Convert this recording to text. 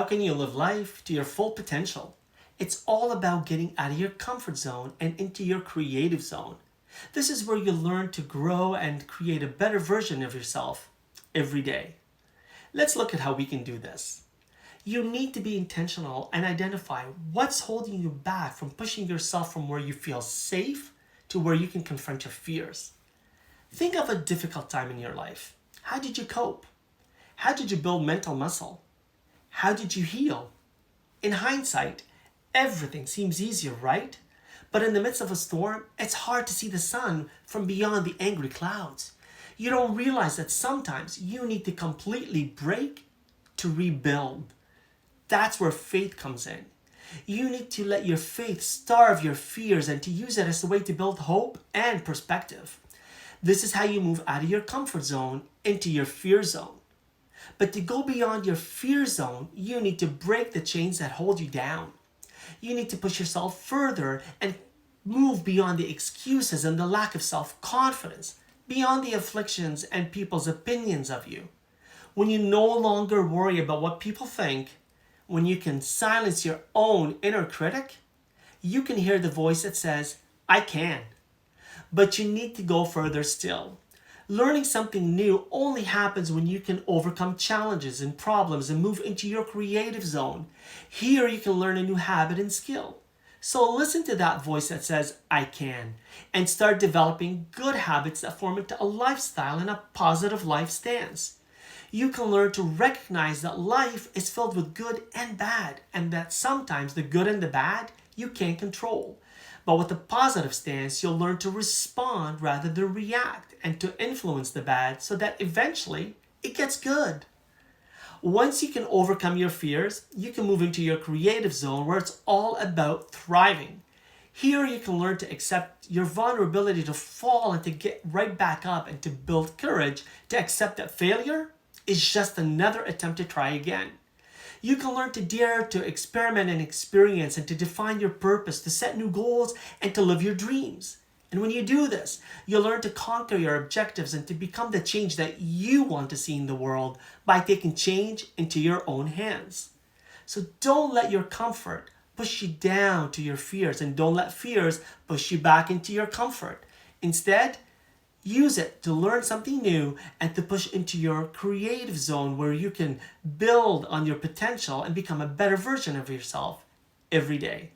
how can you live life to your full potential? It's all about getting out of your comfort zone and into your creative zone. This is where you learn to grow and create a better version of yourself every day. Let's look at how we can do this. You need to be intentional and identify what's holding you back from pushing yourself from where you feel safe to where you can confront your fears. Think of a difficult time in your life. How did you cope? How did you build mental muscle? How did you heal? In hindsight, everything seems easier, right? But in the midst of a storm, it's hard to see the sun from beyond the angry clouds. You don't realize that sometimes you need to completely break to rebuild. That's where faith comes in. You need to let your faith starve your fears and to use it as a way to build hope and perspective. This is how you move out of your comfort zone into your fear zone. But to go beyond your fear zone, you need to break the chains that hold you down. You need to push yourself further and move beyond the excuses and the lack of self-confidence, beyond the afflictions and people's opinions of you. When you no longer worry about what people think, when you can silence your own inner critic, you can hear the voice that says, I can. But you need to go further still. Learning something new only happens when you can overcome challenges and problems and move into your creative zone. Here you can learn a new habit and skill. So listen to that voice that says, I can, and start developing good habits that form into a lifestyle and a positive life stance. You can learn to recognize that life is filled with good and bad, and that sometimes the good and the bad you can't control. But with a positive stance, you'll learn to respond rather than react and to influence the bad so that eventually it gets good. Once you can overcome your fears, you can move into your creative zone where it's all about thriving. Here you can learn to accept your vulnerability to fall and to get right back up and to build courage to accept that failure is just another attempt to try again. You can learn to dare to experiment and experience and to define your purpose, to set new goals and to live your dreams. And when you do this, you'll learn to conquer your objectives and to become the change that you want to see in the world by taking change into your own hands. So don't let your comfort push you down to your fears, and don't let fears push you back into your comfort. Instead, use it to learn something new and to push into your creative zone where you can build on your potential and become a better version of yourself every day.